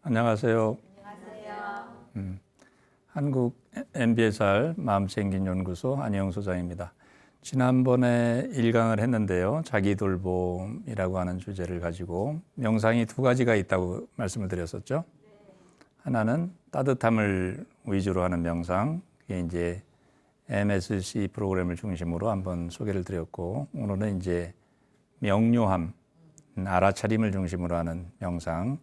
안녕하세요. 안녕하세요. 한국 MBSR 마음챙김연구소 안희영 소장입니다. 지난번에 1강을 했는데요. 자기돌봄이라고 하는 주제를 가지고 명상이 두 가지가 있다고 말씀을 드렸었죠. 하나는 따뜻함을 위주로 하는 명상, 그게 이제 MSC 프로그램을 중심으로 한번 소개를 드렸고, 오늘은 이제 명료함, 알아차림을 중심으로 하는 명상,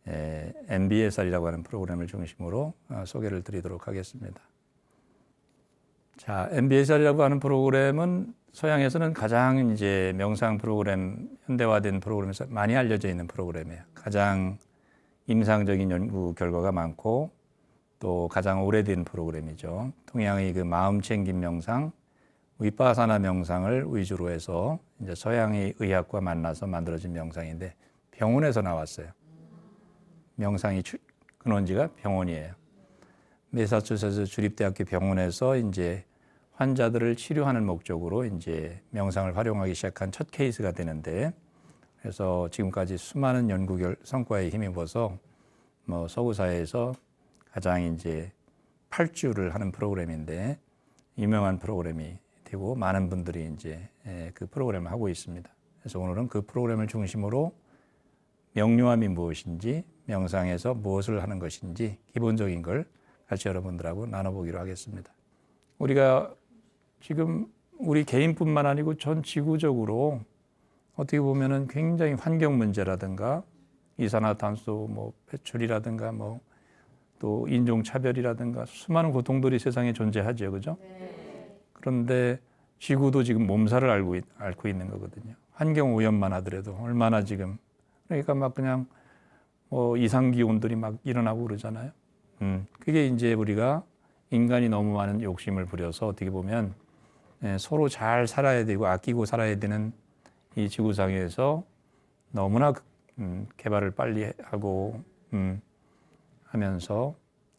MBSR이라고 하는 프로그램을 중심으로 소개를 드리도록 하겠습니다. 자, MBSR이라고 하는 프로그램은 서양에서는 가장 이제 명상 프로그램, 현대화된 프로그램에서 많이 알려져 있는 프로그램이에요. 가장 임상적인 연구 결과가 많고 또 가장 오래된 프로그램이죠. 동양의 그 마음챙김 명상, 위파사나 명상을 위주로 해서 이제 서양의 의학과 만나서 만들어진 명상인데 병원에서 나왔어요. 명상이 근원지가 병원이에요. 매사추세츠 주립대학교 병원에서 이제 환자들을 치료하는 목적으로 이제 명상을 활용하기 시작한 첫 케이스가 되는데, 그래서 지금까지 수많은 연구 성과에 힘입어서 서구 사회에서 가장 이제 8주를 하는 프로그램인데 유명한 프로그램이 되고 많은 분들이 이제 그 프로그램을 하고 있습니다. 그래서 오늘은 그 프로그램을 중심으로 명료함이 무엇인지, 명상에서 무엇을 하는 것인지 기본적인 걸 같이 여러분들하고 나눠보기로 하겠습니다. 우리가 지금 우리 개인뿐만 아니고 전 지구적으로 어떻게 보면은 굉장히 환경 문제라든가 이산화탄소 배출이라든가 또 인종차별이라든가 수많은 고통들이 세상에 존재하죠, 그죠? 네. 그런데 지구도 지금 몸살을 앓고 있는 거거든요. 환경 오염만 하더라도 얼마나 지금, 그러니까 막 그냥 이상 기온들이 막 일어나고 그러잖아요. 그게 이제 우리가 인간이 너무 많은 욕심을 부려서 어떻게 보면 서로 잘 살아야 되고 아끼고 살아야 되는 이 지구상에서 너무나 개발을 빨리 하고 하면서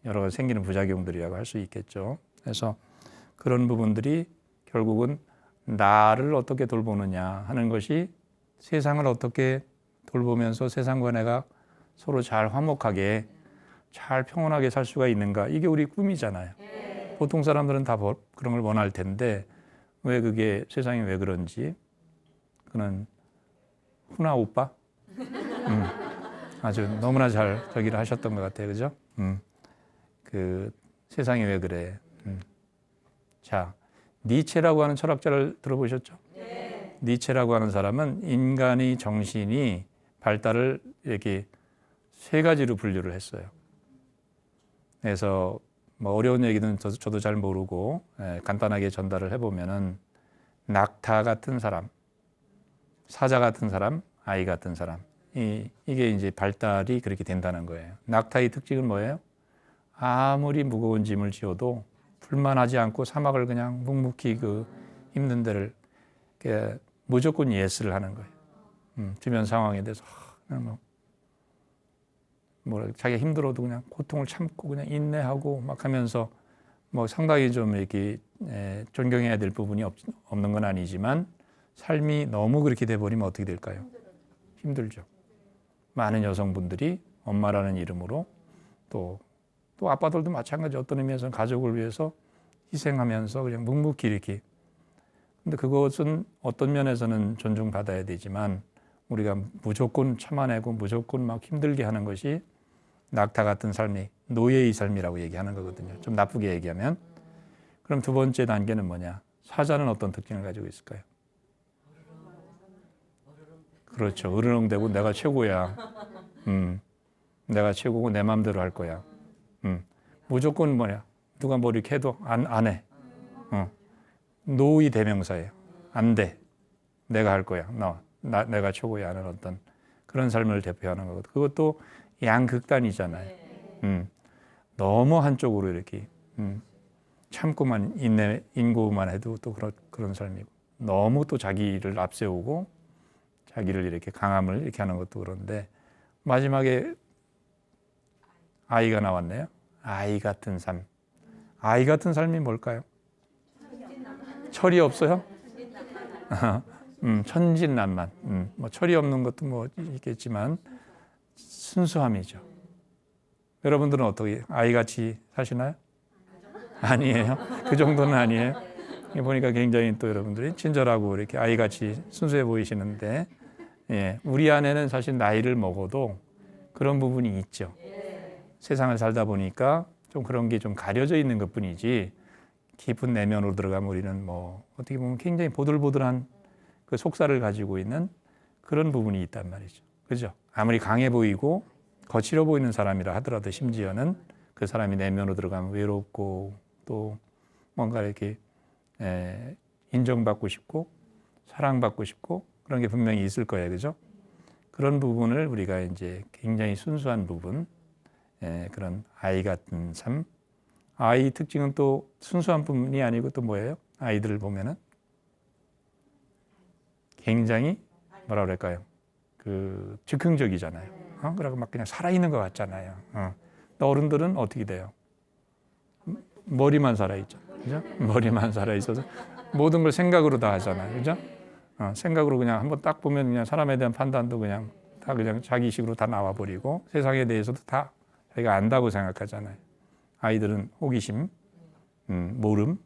여러 가지 생기는 부작용들이라고 할 수 있겠죠. 그래서 그런 부분들이 결국은 나를 어떻게 돌보느냐 하는 것이, 세상을 어떻게 돌보면서 세상과 내가 서로 잘 화목하게 잘 평온하게 살 수가 있는가, 이게 우리 꿈이잖아요. 네. 보통 사람들은 다 그런 걸 원할 텐데 왜 그게 세상이 왜 그런지, 그는 훈아 오빠 아주 너무나 잘 저기를 하셨던 것 같아요, 그죠? 그 세상이 왜 그래? 자, 니체라고 하는 철학자를 들어보셨죠? 네. 니체라고 하는 사람은 인간의 정신이 발달을 이렇게 세 가지로 분류를 했어요. 그래서 어려운 얘기는 저도 잘 모르고 간단하게 전달을 해보면은 낙타 같은 사람, 사자 같은 사람, 아이 같은 사람, 이게 이제 발달이 그렇게 된다는 거예요. 낙타의 특징은 뭐예요? 아무리 무거운 짐을 지어도 불만하지 않고 사막을 그냥 묵묵히 그 힘든 데를 무조건 예스를 하는 거예요. 주변 상황에 대해서 그냥 자기가 힘들어도 그냥 고통을 참고 그냥 인내하고 막 하면서 상당히 좀 이렇게 존경해야 될 부분이 없는 건 아니지만, 삶이 너무 그렇게 돼버리면 어떻게 될까요? 힘들죠. 많은 여성분들이 엄마라는 이름으로 또 아빠들도 마찬가지, 어떤 의미에서는 가족을 위해서 희생하면서 그냥 묵묵히 이렇게. 근데 그것은 어떤 면에서는 존중받아야 되지만 우리가 무조건 참아내고 무조건 막 힘들게 하는 것이 낙타 같은 삶이 노예의 삶이라고 얘기하는 거거든요. 좀 나쁘게 얘기하면. 그럼 두 번째 단계는 뭐냐? 사자는 어떤 특징을 가지고 있을까요? 그렇죠. 으르렁대고 내가 최고야. 내가 최고고 내 마음대로 할 거야. 무조건 누가 이렇게 해도 안 해. 노의 대명사예요. 안 돼. 내가 할 거야. 내가 최고야 하는 어떤 그런 삶을 대표하는 거거든요. 그것도 양극단이잖아요. 너무 한쪽으로 이렇게 참고만 인고만 해도 또 그런 삶이고, 너무 또 자기를 앞세우고 자기를 이렇게 강함을 이렇게 하는 것도 그런데, 마지막에 아이가 나왔네요. 아이 같은 삶. 아이 같은 삶이 뭘까요? 철이 없어요? 천진난만. 철이 없는 것도 있겠지만 순수함이죠. 여러분들은 어떻게 아이같이 사시나요? 아니에요. 그 정도는 아니에요. 보니까 굉장히 또 여러분들이 친절하고 이렇게 아이같이 순수해 보이시는데, 예, 우리 안에는 사실 나이를 먹어도 그런 부분이 있죠. 세상을 살다 보니까 좀 그런 게 좀 가려져 있는 것뿐이지, 깊은 내면으로 들어가면 우리는 뭐 어떻게 보면 굉장히 보들보들한 그 속살을 가지고 있는 그런 부분이 있단 말이죠. 그죠? 아무리 강해 보이고 거칠어 보이는 사람이라 하더라도 심지어는 그 사람이 내면으로 들어가면 외롭고 또 뭔가 이렇게 인정받고 싶고 사랑받고 싶고 그런 게 분명히 있을 거예요. 그죠? 그런 부분을 우리가 이제 굉장히 순수한 부분, 그런 아이 같은 삶. 아이 특징은 또 순수한 뿐이 아니고 또 뭐예요? 아이들을 보면은 굉장히 뭐라 그럴까요? 그 즉흥적이잖아요. 그러고 막 그냥 살아있는 것 같잖아요. 또 어른들은 어떻게 돼요? 머리만 살아있죠. 그죠? 머리만 살아있어서 모든 걸 생각으로 다 하잖아요. 그죠? 생각으로 그냥 한번 딱 보면 그냥 사람에 대한 판단도 그냥 다 그냥 자기식으로 다 나와버리고 세상에 대해서도 다 자기가 안다고 생각하잖아요. 아이들은 호기심, 모름.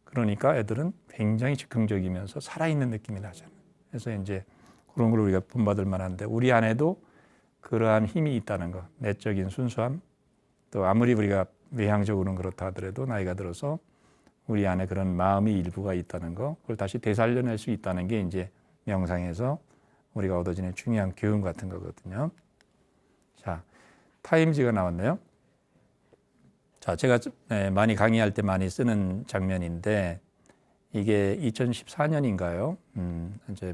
그러니까 애들은 굉장히 즉흥적이면서 살아있는 느낌이 나잖아요. 그래서 이제 그런 걸 우리가 본받을 만한데 우리 안에도 그러한 힘이 있다는 것, 내적인 순수함, 또 아무리 우리가 외향적으로는 그렇다 하더라도 나이가 들어서 우리 안에 그런 마음의 일부가 있다는 거, 그걸 다시 되살려낼 수 있다는 게 이제 명상에서 우리가 얻어지는 중요한 교훈 같은 거거든요. 자, 타임지가 나왔네요. 자, 제가 많이 강의할 때 많이 쓰는 장면인데 이게 2014년인가요? 이제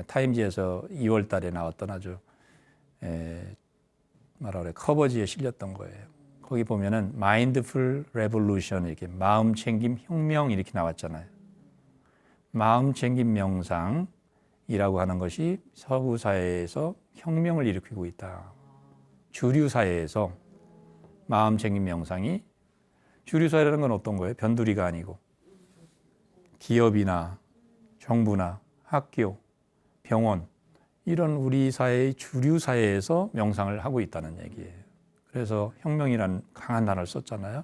타임지에서 2월 달에 나왔던 아주 뭐라 그래 커버지에 실렸던 거예요. 거기 보면은 마인드풀 레볼루션 이렇게 마음 챙김 혁명 이렇게 나왔잖아요. 마음 챙김 명상이라고 하는 것이 서구 사회에서 혁명을 일으키고 있다. 주류 사회에서 마음 챙김 명상이 주류 사회라는 건 어떤 거예요? 변두리가 아니고 기업이나 정부나 학교, 병원 이런 우리 사회의 주류 사회에서 명상을 하고 있다는 얘기예요. 그래서 혁명이라는 강한 단어를 썼잖아요.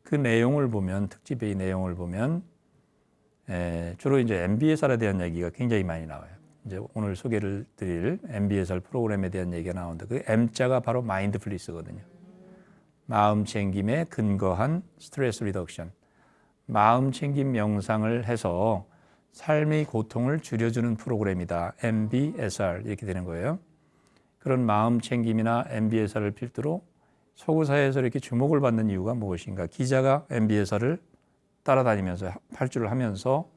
그 내용을 보면 특집의 내용을 보면 주로 이제 MBSR에 대한 얘기가 굉장히 많이 나와요. 이제 오늘 소개를 드릴 MBSR 프로그램에 대한 얘기가 나오는데 그 M자가 바로 마인드풀리스거든요. 마음 챙김에 근거한 스트레스 리덕션. 마음 챙김 명상을 해서 삶의 고통을 줄여주는 프로그램이다. MBSR 이렇게 되는 거예요. 그런 마음 챙김이나 MBSR을 필두로 서구 사회에서 이렇게 주목을 받는 이유가 무엇인가? 기자가 MBSR을 따라다니면서 발주를 하면서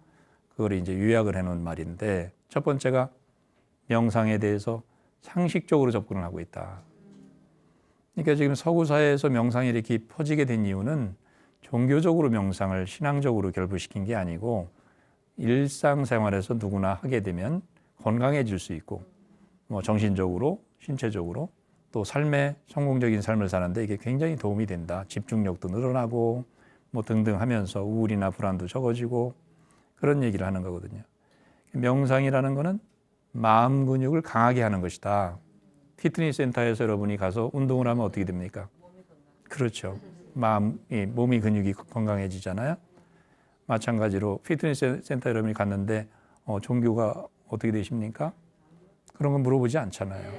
그걸 이제 요약을 해놓은 말인데 첫 번째가 명상에 대해서 상식적으로 접근을 하고 있다. 그러니까 지금 서구 사회에서 명상이 이렇게 퍼지게 된 이유는 종교적으로 명상을 신앙적으로 결부시킨 게 아니고 일상생활에서 누구나 하게 되면 건강해질 수 있고 뭐 정신적으로, 신체적으로 또 삶의 성공적인 삶을 사는데 이게 굉장히 도움이 된다. 집중력도 늘어나고 뭐 등등 하면서 우울이나 불안도 적어지고 그런 얘기를 하는 거거든요. 명상이라는 거는 마음 근육을 강하게 하는 것이다. 피트니스 센터에서 여러분이 가서 운동을 하면 어떻게 됩니까? 그렇죠. 몸이 근육이 건강해지잖아요. 마찬가지로 피트니스 센터 여러분이 갔는데 종교가 어떻게 되십니까? 그런 거 물어보지 않잖아요.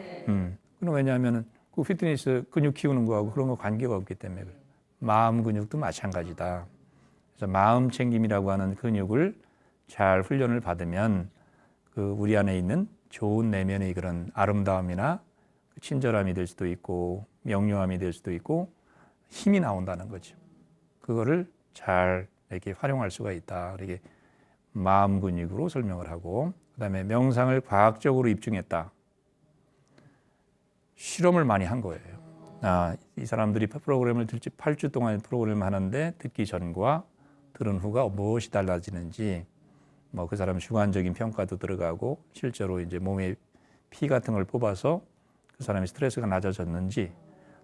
그럼 왜냐하면 그 피트니스 근육 키우는 거하고 그런 거 관계가 없기 때문에 그래요. 마음 근육도 마찬가지다. 그래서 마음 챙김이라고 하는 근육을 잘 훈련을 받으면 그 우리 안에 있는 좋은 내면의 그런 아름다움이나 친절함이 될 수도 있고 명료함이 될 수도 있고 힘이 나온다는 거죠. 그거를 잘 이렇게 활용할 수가 있다. 이렇게 마음 근육으로 설명을 하고 그다음에 명상을 과학적으로 입증했다. 실험을 많이 한 거예요. 이 사람들이 프로그램을 8주 동안 프로그램을 하는데 듣기 전과 들은 후가 무엇이 달라지는지 뭐 그 사람 주관적인 평가도 들어가고 실제로 이제 몸에 피 같은 걸 뽑아서 그 사람의 스트레스가 낮아졌는지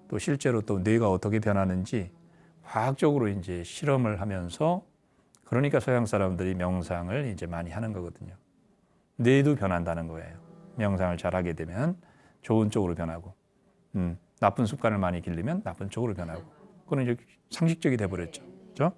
또 실제로 또 뇌가 어떻게 변하는지 과학적으로 이제 실험을 하면서 그러니까 서양 사람들이 명상을 이제 많이 하는 거거든요. 뇌도 변한다는 거예요. 명상을 잘하게 되면 좋은 쪽으로 변하고. 나쁜 습관을 많이 길리면 나쁜 쪽으로 변하고. 그건 이제 상식적이 돼버렸죠. 그렇죠?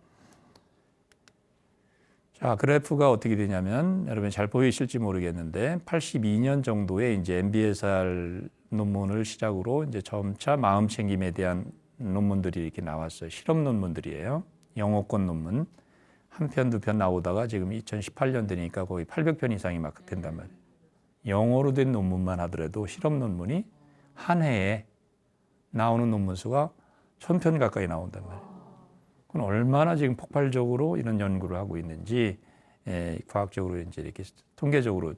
자, 그래프가 어떻게 되냐면 여러분 잘 보이실지 모르겠는데 82년 정도에 이제 MBSR 논문을 시작으로 이제 점차 마음 챙김에 대한 논문들이 이렇게 나왔어요. 실험 논문들이에요. 영어권 논문 한 편, 두 편 나오다가 지금 2018년 되니까 거의 800편 이상이 막 된단 말이에요. 영어로 된 논문만 하더라도 실험 논문이 한 해에 나오는 논문 수가 1000편 가까이 나온단 말이에요. 그건 얼마나 지금 폭발적으로 이런 연구를 하고 있는지 과학적으로 이제 이렇게 통계적으로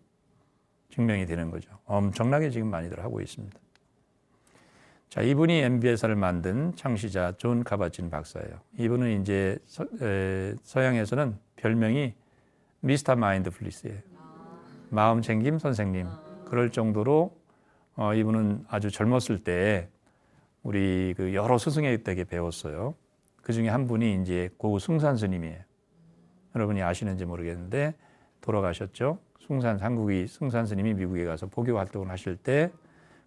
증명이 되는 거죠. 엄청나게 지금 많이들 하고 있습니다. 자, 이분이 MBSR을 만든 창시자 존 카바진 박사예요. 이분은 이제 서양에서는 별명이 미스터 마인드풀리스예요. 마음 챙김 선생님. 그럴 정도로 이분은 아주 젊었을 때 우리 그 여러 스승에게 배웠어요. 그 중에 한 분이 이제 고 숭산 스님이에요. 여러분이 아시는지 모르겠는데 돌아가셨죠. 한국의 숭산 스님이 미국에 가서 포교 활동을 하실 때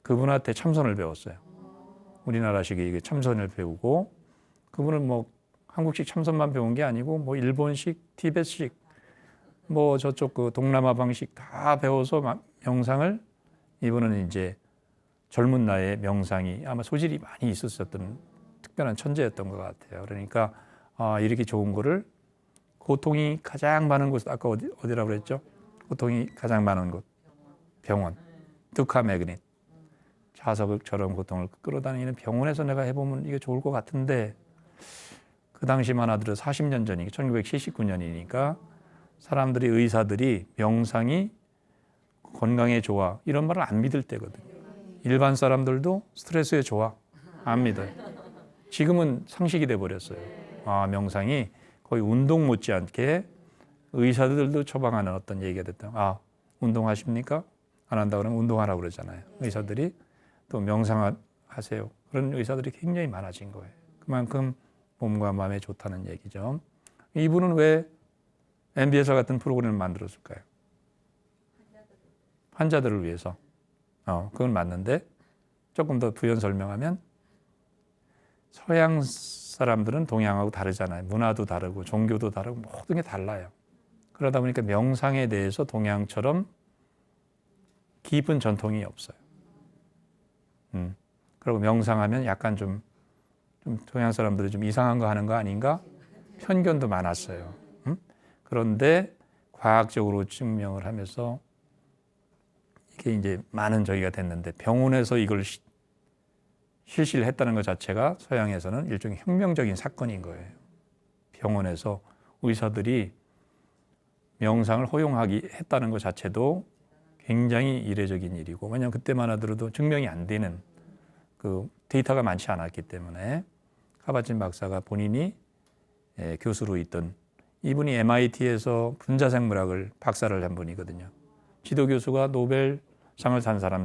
그분한테 참선을 배웠어요. 우리나라식의 참선을 배우고 그분은 뭐 한국식 참선만 배운 게 아니고 뭐 일본식, 티베트식, 뭐 저쪽 그 동남아 방식 다 배워서 명상을 이분은 이제 젊은 나이에 명상이 아마 소질이 많이 있었던 특별한 천재였던 것 같아요. 그러니까 이렇게 좋은 거를 고통이 가장 많은 곳 아까 어디라고 그랬죠? 고통이 가장 많은 곳 병원 두카 매그닛 자석처럼 고통을 끌어다니는 병원에서 내가 해보면 이게 좋을 것 같은데 그 당시만 하더라도 40년 전이니까 1979년이니까 사람들이 의사들이 명상이 건강에 좋아 이런 말을 안 믿을 때거든요. 일반 사람들도 스트레스에 좋아 안 믿어요. 지금은 상식이 돼버렸어요. 명상이 거의 운동 못지않게 의사들도 처방하는 어떤 얘기가 됐다. 운동하십니까? 안 한다 그러면 운동하라고 그러잖아요. 의사들이 또 명상하세요. 그런 의사들이 굉장히 많아진 거예요. 그만큼 몸과 마음에 좋다는 얘기죠. 이분은 왜 MBSR 같은 프로그램을 만들었을까요? 환자들을 위해서. 그건 맞는데 조금 더 부연 설명하면 서양 사람들은 동양하고 다르잖아요. 문화도 다르고 종교도 다르고 모든 게 달라요. 그러다 보니까 명상에 대해서 동양처럼 깊은 전통이 없어요. 그리고 명상하면 약간 좀 동양 사람들이 좀 이상한 거 하는 거 아닌가? 편견도 많았어요. 그런데 과학적으로 증명을 하면서 이게 이제 많은 저기가 됐는데 병원에서 이걸 실시를 했다는 것 자체가 서양에서는 일종의 혁명적인 사건인 거예요. 병원에서 의사들이 명상을 허용하기 했다는 것 자체도 굉장히 이례적인 일이고 왜냐하면 그때만 하더라도 증명이 안 되는 그 데이터가 많지 않았기 때문에 카바진 박사가 본인이 교수로 있던 이분이 MIT에서 분자생물학을 박사를 한 분이거든요. 지도교수가 노벨상을 탄 사람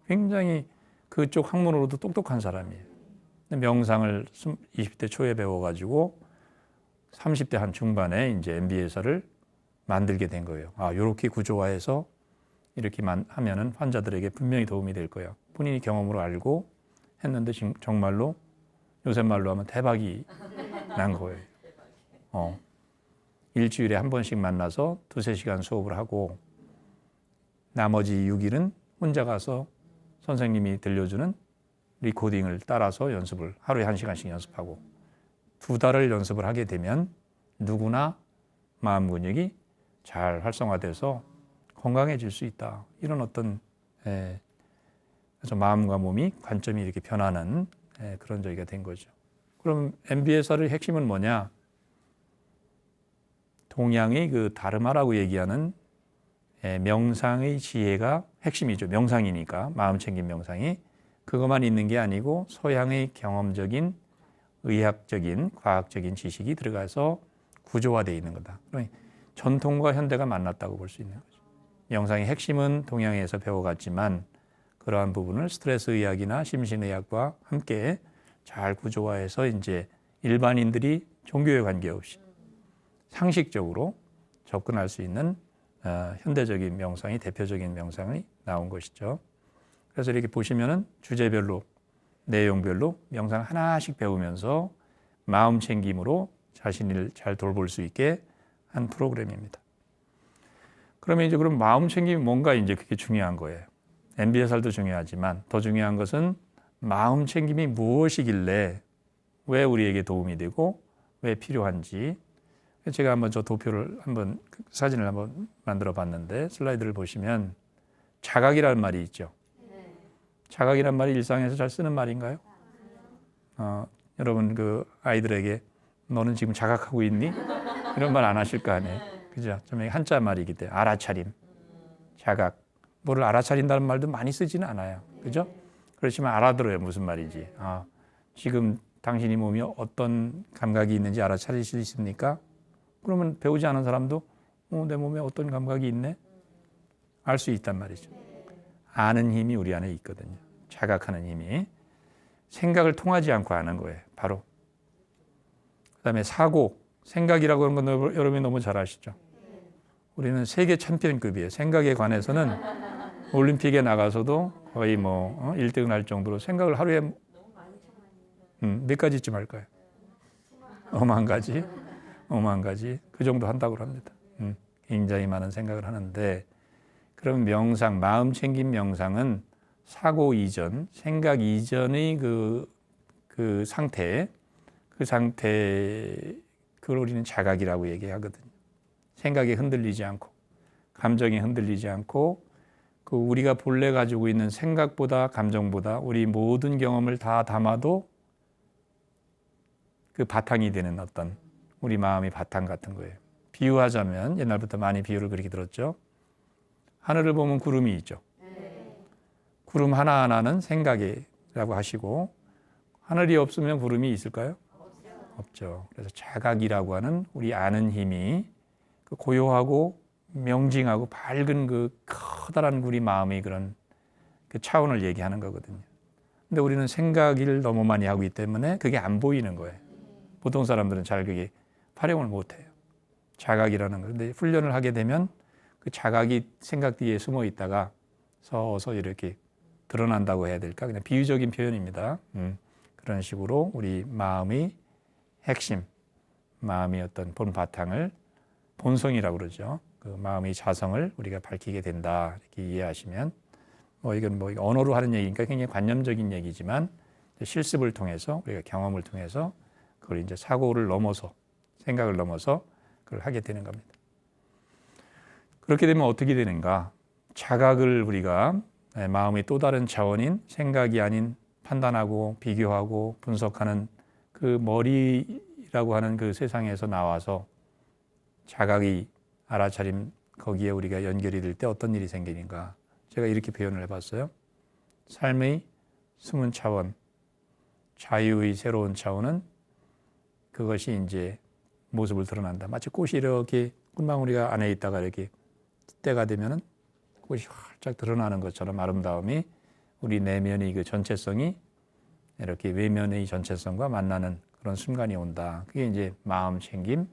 굉장히 그쪽 학문으로도 똑똑한 사람이에요. 명상을 20대 초에 배워가지고 30대 한 중반에 이제 MBSR을 만들게 된 거예요. 이렇게 구조화해서 이렇게 하면은 환자들에게 분명히 도움이 될 거야. 본인이 경험으로 알고 했는데 정말로 요새 말로 하면 대박이 난 거예요. 일주일에 한 번씩 만나서 2-3시간 수업을 하고 나머지 6일은 혼자 가서 선생님이 들려주는 리코딩을 따라서 연습을 하루에 1시간씩 연습하고 2달을 연습을 하게 되면 누구나 마음 근육이 잘 활성화돼서 건강해질 수 있다. 이런 어떤 그래서 마음과 몸이 관점이 이렇게 변하는 그런 저기가 된 거죠. 그럼 MBSR의 핵심은 뭐냐? 동양의 그 다르마라고 얘기하는 명상의 지혜가 핵심이죠. 명상이니까 마음 챙김 명상이 그것만 있는 게 아니고 서양의 경험적인 의학적인 과학적인 지식이 들어가서 구조화되어 있는 거다. 그러니까 전통과 현대가 만났다고 볼 수 있는 거죠. 명상의 핵심은 동양에서 배워갔지만 그러한 부분을 스트레스 의학이나 심신의학과 함께 잘 구조화해서 이제 일반인들이 종교에 관계없이 상식적으로 접근할 수 있는 현대적인 명상이 대표적인 명상이 나온 것이죠. 그래서 이렇게 보시면은 주제별로 내용별로 명상 하나씩 배우면서 마음 챙김으로 자신을 잘 돌볼 수 있게 한 프로그램입니다. 그러면 이제 그럼 마음 챙김이 뭔가 이제 그게 중요한 거예요. MBSR도 중요하지만 더 중요한 것은 마음 챙김이 무엇이길래 왜 우리에게 도움이 되고 왜 필요한지. 제가 한번 저 도표를 한번 사진을 한번 만들어 봤는데 슬라이드를 보시면 자각이라는 말이 있죠. 자각이란 말이 일상에서 잘 쓰는 말인가요? 여러분 그 아이들에게 너는 지금 자각하고 있니? 이런 말 안 하실 거 아니에요. 그죠? 좀 한자 말이기 때문에 알아차림, 자각. 뭐를 알아차린다는 말도 많이 쓰지는 않아요. 그죠? 그렇지만 알아들어요. 무슨 말인지. 지금 당신이 몸이 어떤 감각이 있는지 알아차릴 수 있습니까? 그러면 배우지 않은 사람도 내 몸에 어떤 감각이 있네? 알 수 있단 말이죠. 아는 힘이 우리 안에 있거든요. 자각하는 힘이. 생각을 통하지 않고 아는 거예요. 바로. 그다음에 사고, 생각이라고 하는 건 여러분이 너무 잘 아시죠? 우리는 세계 챔피언급이에요. 생각에 관해서는 올림픽에 나가서도 거의 1등을 할 정도로 생각을 하루에 몇 가지쯤 할까요? 5만 가지. 5만 가지. 그 정도 한다고 합니다. 굉장히 많은 생각을 하는데 그럼 명상, 마음 챙김 명상은 사고 이전, 생각 이전의 그 상태, 그걸 우리는 자각이라고 얘기하거든요. 생각에 흔들리지 않고, 감정에 흔들리지 않고, 그 우리가 본래 가지고 있는 생각보다 감정보다 우리 모든 경험을 다 담아도 그 바탕이 되는 어떤 우리 마음의 바탕 같은 거예요. 비유하자면 옛날부터 많이 비유를 그렇게 들었죠. 하늘을 보면 구름이 있죠. 구름 하나하나는 생각이라고 하시고 하늘이 없으면 구름이 있을까요? 없죠. 그래서 자각이라고 하는 우리 아는 힘이 그 고요하고 명징하고 밝은 그 커다란 우리 마음의 그런 그 차원을 얘기하는 거거든요. 근데 우리는 생각을 너무 많이 하고 있기 때문에 그게 안 보이는 거예요. 보통 사람들은 잘 그게 활용을 못 해요. 자각이라는 거. 근데 훈련을 하게 되면 그 자각이 생각 뒤에 숨어 있다가 서서 이렇게 드러난다고 해야 될까? 그냥 비유적인 표현입니다. 그런 식으로 우리 마음의 핵심, 마음의 어떤 본 바탕을 본성이라고 그러죠. 그 마음의 자성을 우리가 밝히게 된다. 이렇게 이해하시면 이건 언어로 하는 얘기니까 굉장히 관념적인 얘기지만 실습을 통해서 우리가 경험을 통해서 그걸 이제 사고를 넘어서 생각을 넘어서 그걸 하게 되는 겁니다. 그렇게 되면 어떻게 되는가? 자각을 우리가 마음의 또 다른 차원인 생각이 아닌 판단하고 비교하고 분석하는 그 머리라고 하는 그 세상에서 나와서 자각이 알아차림 거기에 우리가 연결이 될 때 어떤 일이 생기는가? 제가 이렇게 표현을 해봤어요. 삶의 숨은 차원, 자유의 새로운 차원은 그것이 이제 모습을 드러난다. 마치 꽃이 이렇게 꽃망울이가 안에 있다가 이렇게 때가 되면은 꽃이 활짝 드러나는 것처럼 아름다움이 우리 내면의 그 전체성이 이렇게 외면의 전체성과 만나는 그런 순간이 온다. 그게 이제 마음 챙김,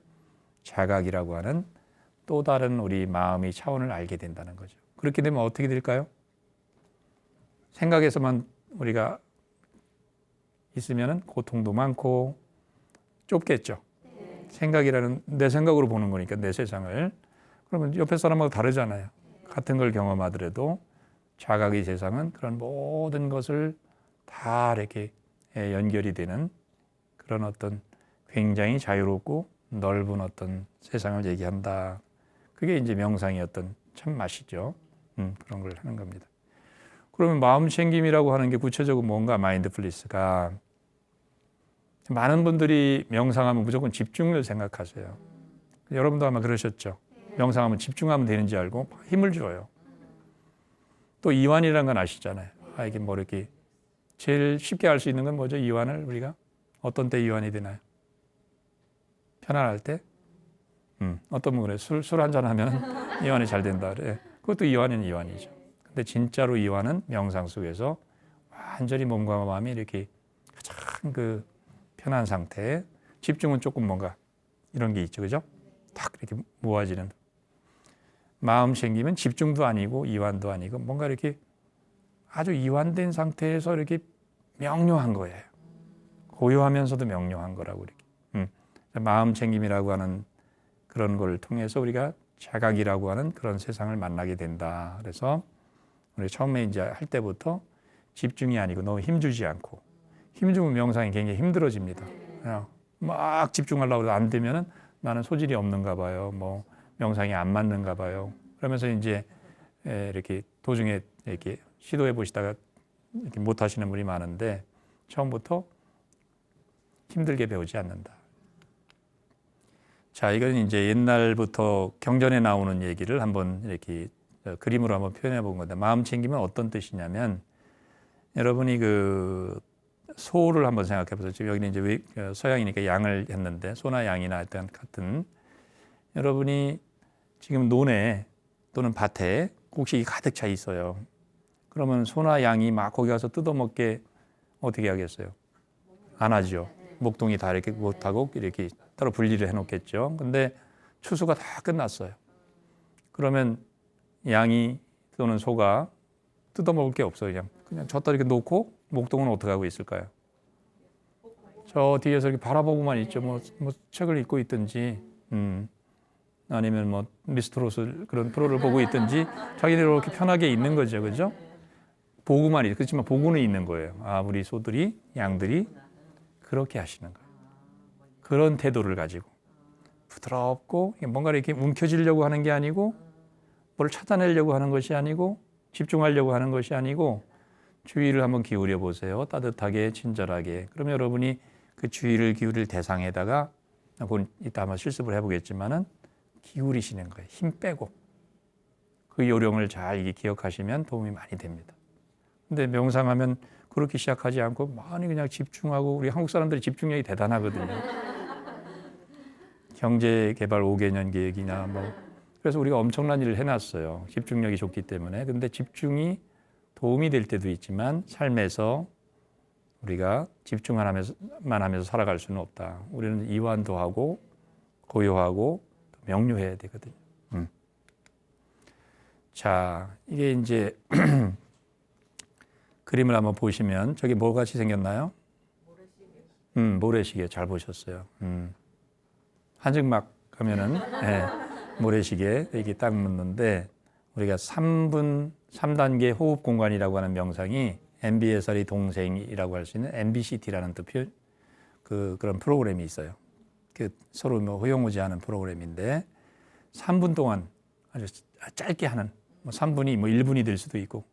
자각이라고 하는 또 다른 우리 마음의 차원을 알게 된다는 거죠. 그렇게 되면 어떻게 될까요? 생각에서만 우리가 있으면은 고통도 많고 좁겠죠. 생각이라는 내 생각으로 보는 거니까 내 세상을. 그러면 옆에 사람하고 다르잖아요. 같은 걸 경험하더라도 자각의 세상은 그런 모든 것을 다 이렇게 연결이 되는 그런 어떤 굉장히 자유롭고 넓은 어떤 세상을 얘기한다. 그게 이제 명상의 어떤 참 맛이죠. 그런 걸 하는 겁니다. 그러면 마음 챙김이라고 하는 게 구체적으로 뭔가 마인드풀리스가 많은 분들이 명상하면 무조건 집중을 생각하세요. 여러분도 아마 그러셨죠. 명상하면 집중하면 되는지 알고 힘을 줘요. 또 이완이라는 건 아시잖아요. 이게 이렇게 제일 쉽게 알 수 있는 건 뭐죠? 이완을 우리가 어떤 때 이완이 되나요? 편안할 때? 어떤 분 그래. 술 한잔 하면 이완이 잘 된다 그래. 그것도 이완은 이완이죠. 근데 진짜로 이완은 명상 속에서 완전히 몸과 마음이 이렇게 가장 그 편한 상태. 집중은 조금 뭔가 이런 게 있죠. 그죠? 탁 이렇게 모아지는. 마음 챙기면 집중도 아니고 이완도 아니고 뭔가 이렇게 아주 이완된 상태에서 이렇게 명료한 거예요. 고요하면서도 명료한 거라고 이렇게. 마음 챙김이라고 하는 그런 걸 통해서 우리가 자각이라고 하는 그런 세상을 만나게 된다. 그래서 우리 처음에 이제 할 때부터 집중이 아니고 너무 힘주지 않고, 힘주면 명상이 굉장히 힘들어집니다. 그냥 막 집중하려고 해도 안 되면은 나는 소질이 없는가 봐요. 뭐 명상이 안 맞는가 봐요. 그러면서 이제 이렇게 도중에 이렇게 시도해 보시다가 이렇게 못 하시는 분이 많은데, 처음부터 힘들게 배우지 않는다. 자, 이건 이제 옛날부터 경전에 나오는 얘기를 한번 이렇게 그림으로 한번 표현해 본 건데, 마음 챙기면 어떤 뜻이냐면, 여러분이 그 소를 한번 생각해 보세요. 지금 여기는 이제 서양이니까 양을 했는데, 소나 양이나 하여튼 같은, 여러분이 지금 논에 또는 밭에 곡식이 가득 차 있어요. 그러면 소나 양이 막 거기 가서 뜯어먹게 어떻게 하겠어요? 안 하죠. 목동이 다 이렇게 못하고 이렇게 따로 분리를 해놓겠죠. 근데 추수가 다 끝났어요. 그러면 양이 또는 소가 뜯어먹을 게 없어요. 그냥 줬다 이렇게 놓고 목동은 어떻게 하고 있을까요? 저 뒤에서 이렇게 바라보고만 있죠. 뭐 책을 읽고 있든지, 아니면 뭐 미스트롯을 그런 프로를 보고 있든지 자기들 이렇게 편하게 있는 거죠, 그죠? 보고만 있. 그렇지만 보고는 있는 거예요. 아, 우리 소들이, 양들이 그렇게 하시는 거예요. 그런 태도를 가지고 부드럽고 뭔가 이렇게 움켜쥐려고 하는 게 아니고, 뭘 찾아내려고 하는 것이 아니고, 집중하려고 하는 것이 아니고, 주의를 한번 기울여 보세요. 따뜻하게, 친절하게. 그러면 여러분이 그 주의를 기울일 대상에다가, 그건 이따 한번 실습을 해보겠지만은, 기울이시는 거예요. 힘 빼고. 그 요령을 잘 이게 기억하시면 도움이 많이 됩니다. 근데 명상하면 그렇게 시작하지 않고 많이 그냥 집중하고, 우리 한국 사람들이 집중력이 대단하거든요. 경제개발 5개년 계획이나 뭐, 그래서 우리가 엄청난 일을 해놨어요. 집중력이 좋기 때문에. 근데 집중이 도움이 될 때도 있지만 삶에서 우리가 집중만 하면서 살아갈 수는 없다. 우리는 이완도 하고 고요하고 명료해야 되거든요. 자, 이게 이제 그림을 한번 보시면 저게 뭐 같이 생겼나요? 모래시계 잘 보셨어요. 한증막 하면은 모래시계 이게 딱 묻는데, 우리가 3단계 호흡 공간이라고 하는 명상이 MBSR의 동생이라고 할 수 있는 MBCT라는 그런 프로그램이 있어요. 그 서로 뭐 호용호제하는 프로그램인데, 3분 동안 아주 짧게 하는, 뭐 3분이 뭐 1분이 될 수도 있고,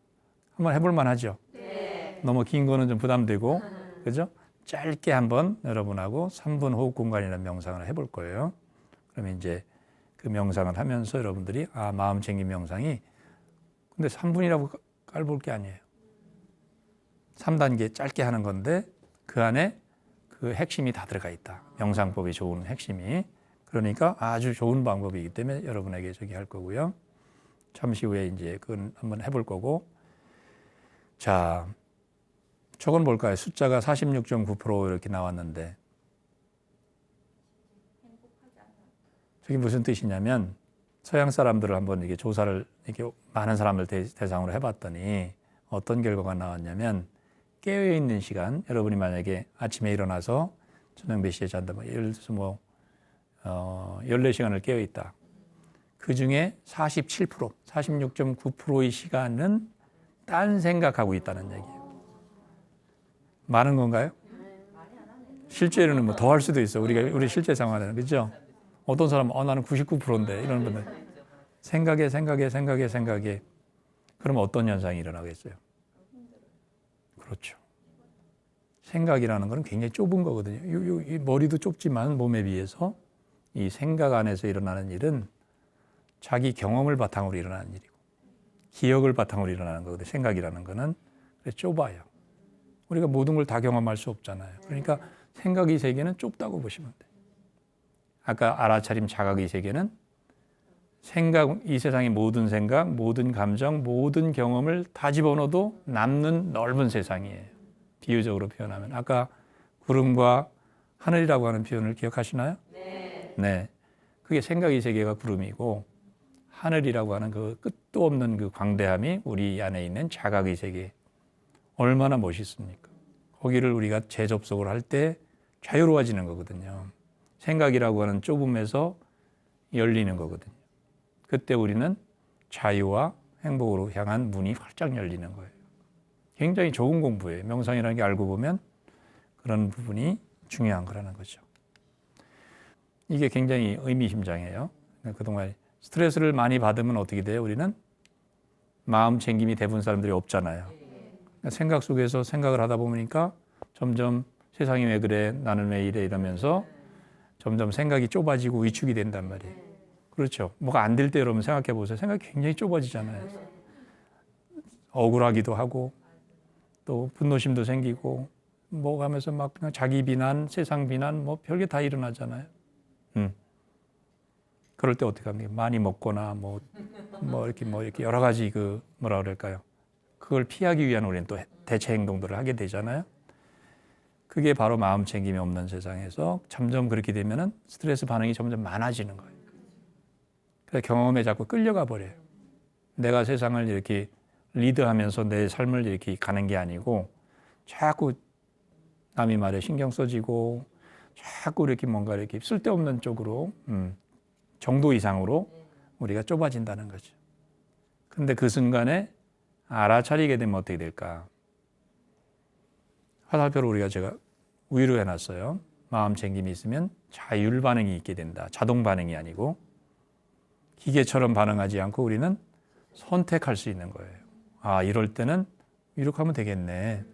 한번 해볼 만하죠. 네. 너무 긴 거는 좀 부담되고, 그죠? 짧게 한번 여러분하고 3분 호흡 공간이라는 명상을 해볼 거예요. 그러면 이제 그 명상을 하면서 여러분들이 마음 챙김 명상이, 근데 3분이라고 깔볼 게 아니에요. 3단계 짧게 하는 건데 그 안에 그 핵심이 다 들어가 있다. 명상법이 좋은 핵심이. 그러니까 아주 좋은 방법이기 때문에 여러분에게 저기 할 거고요. 잠시 후에 이제 그건 한번 해볼 거고. 자, 저건 뭘까요? 숫자가 46.9% 이렇게 나왔는데, 저게 무슨 뜻이냐면, 서양 사람들을 한번 이게 조사를 이렇게 많은 사람을 대상으로 해봤더니 어떤 결과가 나왔냐면, 깨어있는 시간, 여러분이 만약에 아침에 일어나서 저녁 몇 시에 잔다, 예를 들어서 14시간을 깨어있다. 그 중에 47%, 46.9%의 시간은 딴 생각하고 있다는 얘기예요. 많은 건가요? 실제로는 뭐 더 할 수도 있어. 우리 실제 상황에는. 그죠? 어떤 사람은 나는 99%인데 이런 분들. 생각에. 그러면 어떤 현상이 일어나겠어요? 그렇죠. 생각이라는 건 굉장히 좁은 거거든요. 이 머리도 좁지만 몸에 비해서 이 생각 안에서 일어나는 일은 자기 경험을 바탕으로 일어나는 일이고, 기억을 바탕으로 일어나는 거거든요. 생각이라는 거는. 그래서 좁아요. 우리가 모든 걸 다 경험할 수 없잖아요. 그러니까 생각의 세계는 좁다고 보시면 돼요. 아까 알아차림 자각의 세계는 이 세상의 모든 생각, 모든 감정, 모든 경험을 다 집어넣어도 남는 넓은 세상이에요. 비유적으로 표현하면. 아까 구름과 하늘이라고 하는 표현을 기억하시나요? 네. 그게 생각의 세계가 구름이고, 하늘이라고 하는 그 끝도 없는 그 광대함이 우리 안에 있는 자각의 세계. 얼마나 멋있습니까? 거기를 우리가 재접속을 할 때 자유로워지는 거거든요. 생각이라고 하는 좁음에서 열리는 거거든요. 그때 우리는 자유와 행복으로 향한 문이 활짝 열리는 거예요. 굉장히 좋은 공부예요. 명상이라는 게 알고 보면 그런 부분이 중요한 거라는 거죠. 이게 굉장히 의미심장해요. 그동안 스트레스를 많이 받으면 어떻게 돼요? 우리는 마음 챙김이 대부분 사람들이 없잖아요. 생각 속에서 생각을 하다 보니까 점점 세상이 왜 그래? 나는 왜 이래? 이러면서 점점 생각이 좁아지고 위축이 된단 말이에요. 그렇죠. 뭐가 안 될 때 여러분 생각해 보세요. 생각이 굉장히 좁아지잖아요. 억울하기도 하고 또 분노심도 생기고 뭐 하면서 막 그냥 자기 비난, 세상 비난 뭐 별게 다 일어나잖아요. 그럴 때 어떻게 합니까? 많이 먹거나 뭐 이렇게 여러 가지 뭐라 그럴까요? 그걸 피하기 위한 우리는 또 대체 행동들을 하게 되잖아요. 그게 바로 마음 챙김이 없는 세상에서 점점 그렇게 되면은 스트레스 반응이 점점 많아지는 거예요. 그래서 경험에 자꾸 끌려가 버려요. 내가 세상을 이렇게 리드하면서 내 삶을 이렇게 가는 게 아니고 자꾸 남이 말에 신경 써지고 자꾸 이렇게 뭔가 이렇게 쓸데없는 쪽으로 정도 이상으로 우리가 좁아진다는 거죠. 그런데 그 순간에 알아차리게 되면 어떻게 될까? 화살표로 제가 위로 해놨어요. 마음 챙김이 있으면 자율 반응이 있게 된다. 자동 반응이 아니고 기계처럼 반응하지 않고 우리는 선택할 수 있는 거예요. 아, 이럴 때는 이렇게 하면 되겠네.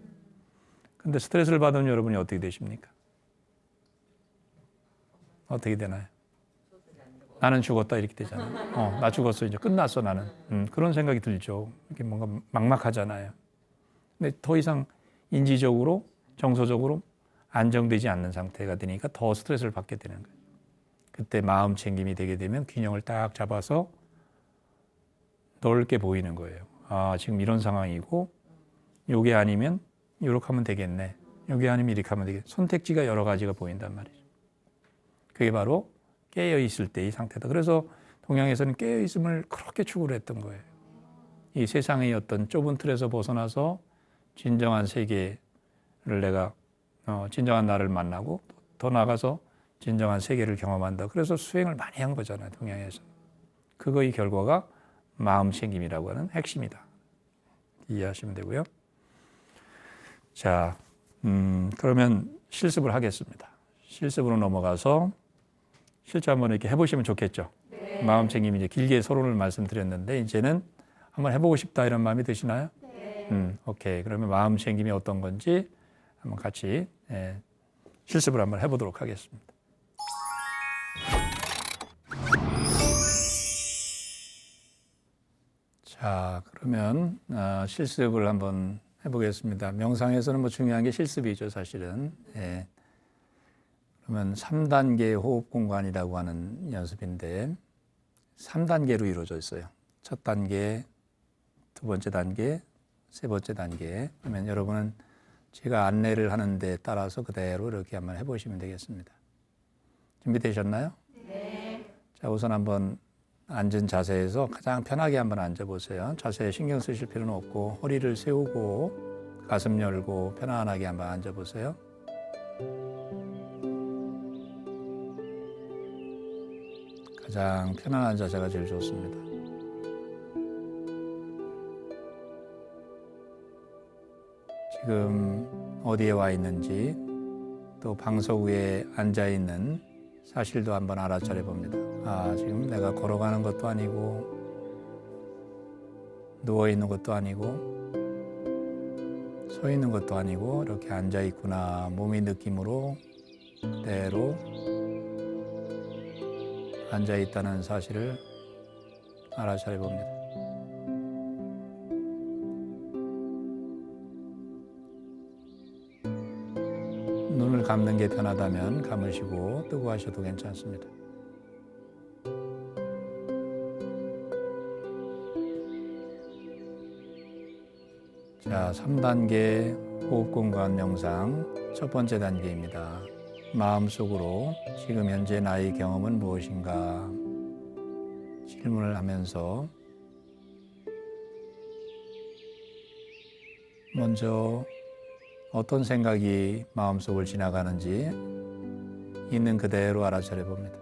근데 스트레스를 받으면 여러분이 어떻게 되십니까? 어떻게 되나요? 나는 죽었다 이렇게 되잖아요. 나 죽었어. 이제 끝났어 나는. 그런 생각이 들죠. 이렇게 뭔가 막막하잖아요. 근데 더 이상 인지적으로 정서적으로 안정되지 않는 상태가 되니까 더 스트레스를 받게 되는 거예요. 그때 마음 챙김이 되게 되면 균형을 딱 잡아서 넓게 보이는 거예요. 아, 지금 이런 상황이고 요게 아니면 이렇게 하면 되겠네. 요게 아니면 이렇게 하면 되겠네. 선택지가 여러 가지가 보인단 말이죠. 그게 바로 깨어있을 때의 상태다. 그래서 동양에서는 깨어있음을 그렇게 추구를 했던 거예요. 이 세상의 어떤 좁은 틀에서 벗어나서 진정한 세계를 내가 진정한 나를 만나고 더 나아가서 진정한 세계를 경험한다. 그래서 수행을 많이 한 거잖아요. 동양에서. 그거의 결과가 마음 챙김이라고 하는 핵심이다. 이해하시면 되고요. 자, 그러면 실습을 하겠습니다. 실습으로 넘어가서 실제 한번 이렇게 해보시면 좋겠죠. 네. 마음 챙김 이제 길게 서론을 말씀드렸는데 이제는 한번 해보고 싶다 이런 마음이 드시나요? 네. 오케이. 그러면 마음 챙김이 어떤 건지 한번 같이 실습을 한번 해보도록 하겠습니다. 자, 그러면 실습을 한번 해보겠습니다. 명상에서는 뭐 중요한 게 실습이죠, 사실은. 예. 그러면 3단계 호흡 공간이라고 하는 연습인데 3단계로 이루어져 있어요. 첫 단계, 두 번째 단계, 세 번째 단계. 그러면 여러분은 제가 안내를 하는 데 따라서 그대로 이렇게 한번 해보시면 되겠습니다. 준비되셨나요? 네. 자, 우선 한번 앉은 자세에서 가장 편하게 한번 앉아보세요. 자세에 신경 쓰실 필요는 없고 허리를 세우고 가슴 열고 편안하게 한번 앉아보세요. 가장 편안한 자세가 제일 좋습니다. 지금 어디에 와 있는지 또 방석 위에 앉아 있는 사실도 한번 알아차려 봅니다. 아, 지금 내가 걸어가는 것도 아니고 누워 있는 것도 아니고 서 있는 것도 아니고 이렇게 앉아 있구나. 몸의 느낌으로 그대로 앉아 있다는 사실을 알아차려 봅니다. 눈을 감는 게 편하다면 감으시고 뜨고 하셔도 괜찮습니다. 자, 3단계 호흡공간 명상 첫 번째 단계입니다. 마음속으로 지금 현재 나의 경험은 무엇인가 질문을 하면서 먼저 어떤 생각이 마음속을 지나가는지 있는 그대로 알아차려 봅니다.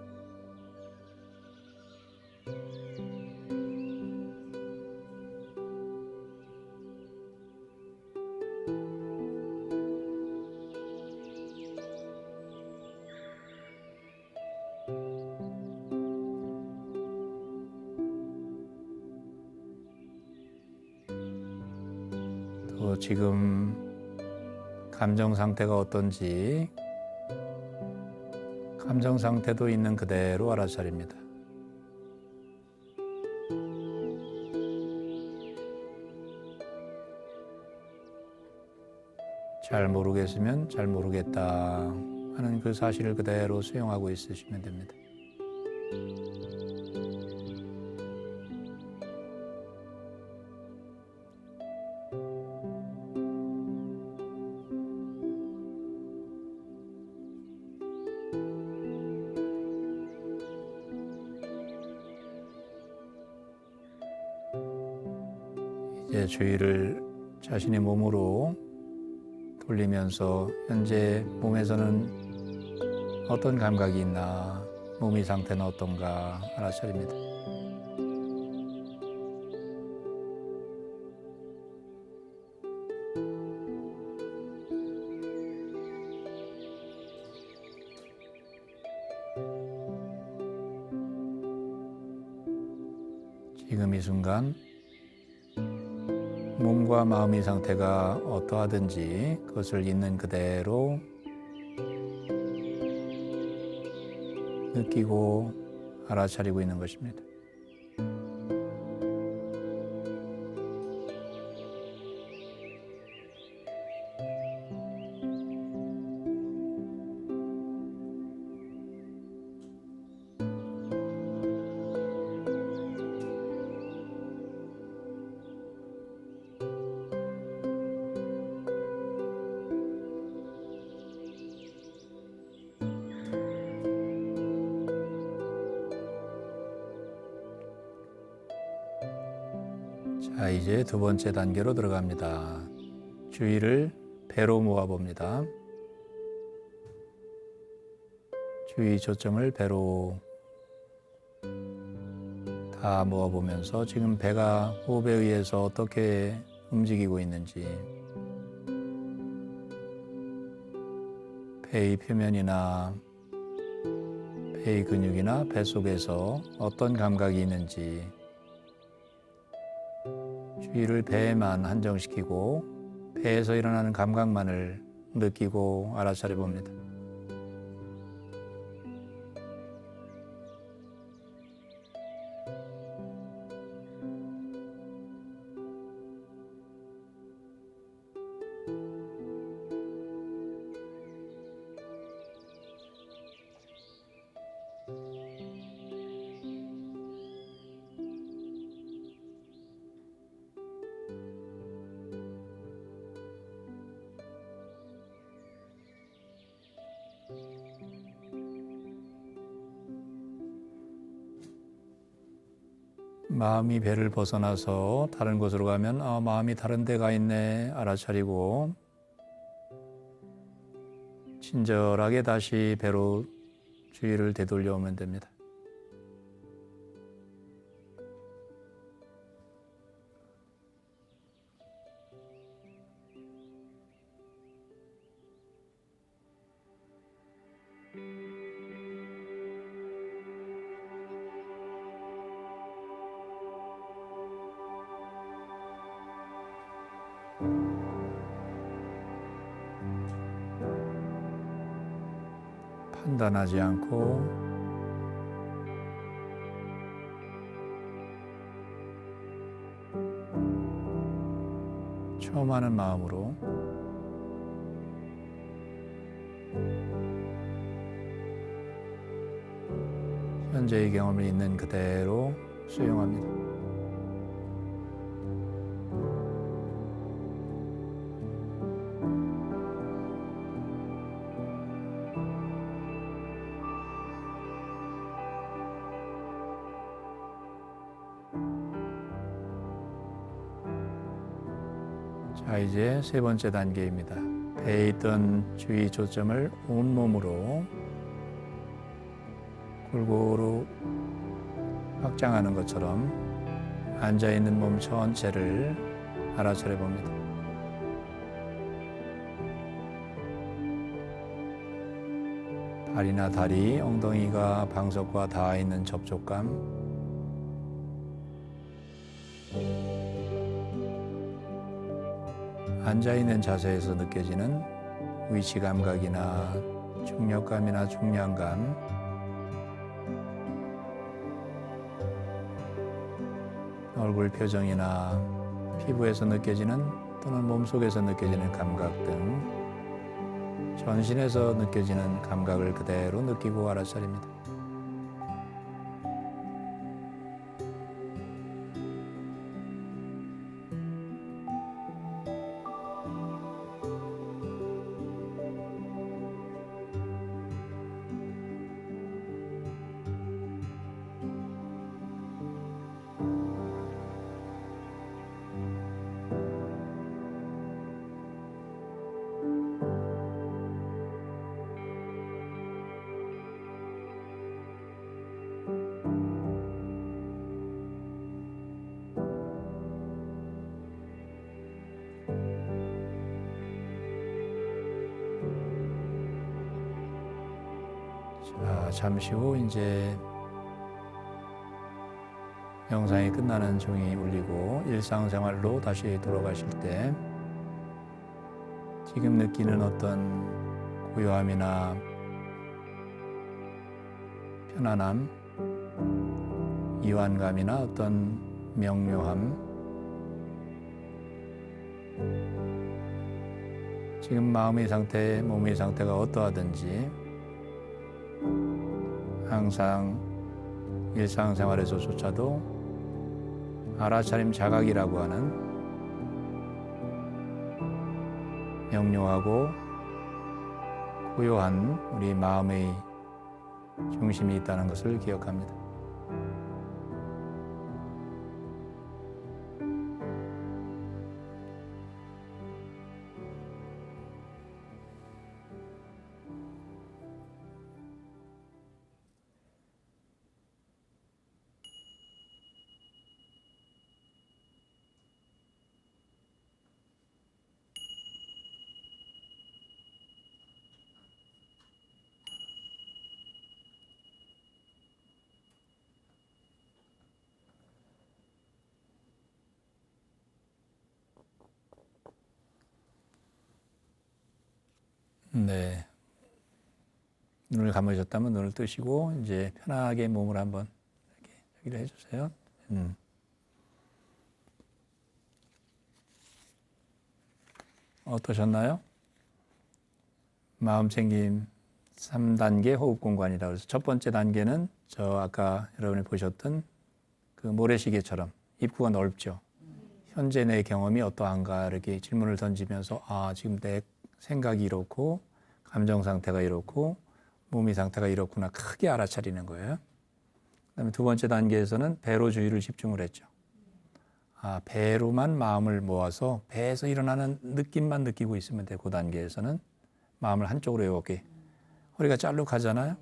또 지금 감정 상태가 어떤지 감정 상태도 있는 그대로 알아차립니다. 잘 모르겠으면 잘 모르겠다 하는 그 사실을 그대로 수용하고 있으시면 됩니다. 이제 주의를 자신의 몸으로 돌리면서 현재 몸에서는 어떤 감각이 있나, 몸의 상태는 어떤가 알아차립니다. 지금 이 순간 몸과 마음의 상태가 어떠하든지 그것을 있는 그대로 느끼고 알아차리고 있는 것입니다. 자, 이제 두 번째 단계로 들어갑니다. 주의를 배로 모아봅니다. 주의 초점을 배로 다 모아보면서 지금 배가 호흡에 의해서 어떻게 움직이고 있는지, 배의 표면이나 배의 근육이나 배 속에서 어떤 감각이 있는지 주의를 배에만 한정시키고 배에서 일어나는 감각만을 느끼고 알아차려 봅니다. 마음이 배를 벗어나서 다른 곳으로 가면 마음이 다른 데 가 있네 알아차리고 친절하게 다시 배로 주의를 되돌려 오면 됩니다. 판단하지 않고 처음 하는 마음으로 현재의 경험을 있는 그대로 수용합니다. 자, 이제 세 번째 단계입니다. 배에 있던 주의 초점을 온몸으로 골고루 확장하는 것처럼 앉아있는 몸 전체를 알아차려 봅니다. 발이나 다리, 엉덩이가 방석과 닿아 있는 접촉감, 앉아있는 자세에서 느껴지는 위치 감각이나 중력감이나 중량감, 얼굴 표정이나 피부에서 느껴지는 또는 몸속에서 느껴지는 감각 등 전신에서 느껴지는 감각을 그대로 느끼고 알아차립니다. 자, 잠시 후 이제 명상이 끝나는 종이 울리고 일상생활로 다시 돌아가실 때 지금 느끼는 어떤 고요함이나 편안함, 이완감이나 어떤 명료함, 지금 마음의 상태, 몸의 상태가 어떠하든지 항상 일상생활에서조차도 알아차림 자각이라고 하는 명료하고 고요한 우리 마음의 중심이 있다는 것을 기억합니다. 네. 눈을 감으셨다면 눈을 뜨시고 이제 편하게 몸을 한번 이렇게 여기를 해주세요. 어떠셨나요? 마음 챙김 3단계 호흡 공간이라고 해서 첫 번째 단계는 저 아까 여러분이 보셨던 그 모래시계처럼 입구가 넓죠. 현재 내 경험이 어떠한가 이렇게 질문을 던지면서 지금 내 생각이 이렇고 감정 상태가 이렇고 몸의 상태가 이렇구나 크게 알아차리는 거예요. 그다음에 두 번째 단계에서는 배로 주의를 집중을 했죠. 배로만 마음을 모아서 배에서 일어나는 느낌만 느끼고 있으면 돼. 그 단계에서는 마음을 한쪽으로 이렇게 허리가 짤룩하잖아요.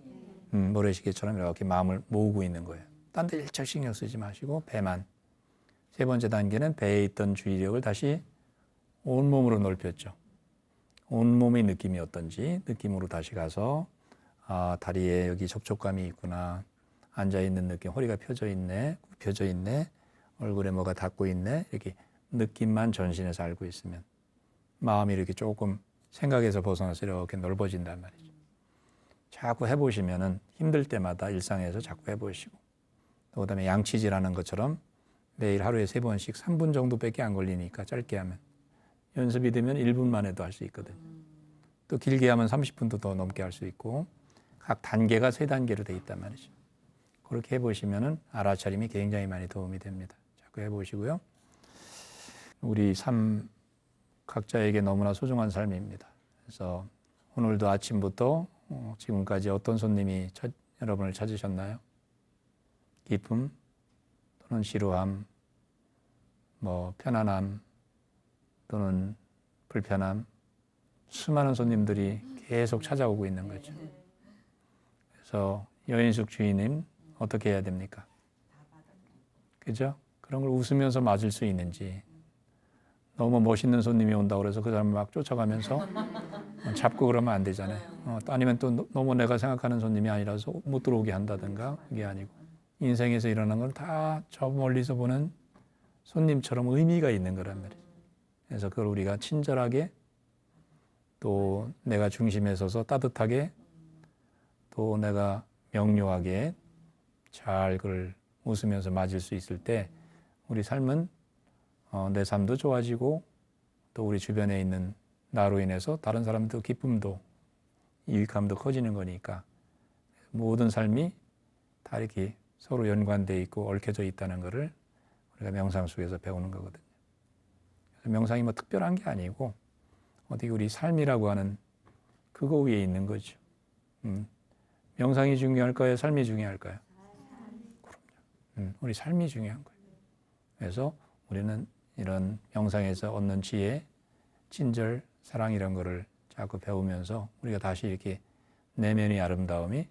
모래시계처럼 이렇게 마음을 모으고 있는 거예요. 딴 데 일절 신경 쓰지 마시고 배만. 세 번째 단계는 배에 있던 주의력을 다시 온몸으로 넓혔죠. 온몸의 느낌이 어떤지 느낌으로 다시 가서 다리에 여기 접촉감이 있구나. 앉아있는 느낌, 허리가 펴져 있네, 굽혀져 있네, 얼굴에 뭐가 닿고 있네. 이렇게 느낌만 전신에서 알고 있으면 마음이 이렇게 조금 생각에서 벗어나서 이렇게 넓어진단 말이죠. 자꾸 해보시면은 힘들 때마다 일상에서 자꾸 해보시고 또 그다음에 양치질하는 것처럼 매일 하루에 3번씩 3분 정도밖에 안 걸리니까 짧게 하면 연습이 되면 1분만 해도 할 수 있거든요. 또 길게 하면 30분도 더 넘게 할 수 있고 각 단계가 3단계로 돼 있단 말이죠. 그렇게 해보시면은 알아차림이 굉장히 많이 도움이 됩니다. 자꾸 해보시고요. 우리 삶 각자에게 너무나 소중한 삶입니다. 그래서 오늘도 아침부터 지금까지 어떤 손님이 여러분을 찾으셨나요? 기쁨 또는 지루함, 편안함 또는 불편함, 수많은 손님들이 계속 찾아오고 있는 거죠. 그래서 여인숙 주인님 어떻게 해야 됩니까? 그죠? 그런 걸 웃으면서 맞을 수 있는지, 너무 멋있는 손님이 온다고 그래서 그 사람을 막 쫓아가면서 잡고 그러면 안 되잖아요. 아니면 또 너무 내가 생각하는 손님이 아니라서 못 들어오게 한다든가, 그게 아니고 인생에서 일어난 건 다 저 멀리서 보는 손님처럼 의미가 있는 거란 말이에요. 그래서 그걸 우리가 친절하게, 또 내가 중심에 서서 따뜻하게, 또 내가 명료하게 잘 그걸 웃으면서 맞을 수 있을 때 우리 삶은 내 삶도 좋아지고, 또 우리 주변에 있는 나로 인해서 다른 사람도 기쁨도 유익함도 커지는 거니까 모든 삶이 다 이렇게 서로 연관되어 있고 얽혀져 있다는 것을 우리가 명상 속에서 배우는 거거든요. 그래서 명상이 뭐 특별한 게 아니고 어떻게 우리 삶이라고 하는 그거 위에 있는 거죠. 명상이 중요할까요? 삶이 중요할까요? 그럼요. 우리 삶이 중요한 거예요. 그래서 우리는 이런 명상에서 얻는 지혜, 친절, 사랑 이런 거를 자꾸 배우면서 우리가 다시 이렇게 내면의 아름다움이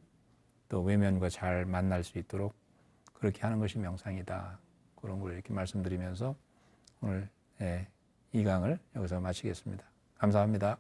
또 외면과 잘 만날 수 있도록 그렇게 하는 것이 명상이다. 그런 걸 이렇게 말씀드리면서 오늘 이 강을 여기서 마치겠습니다. 감사합니다.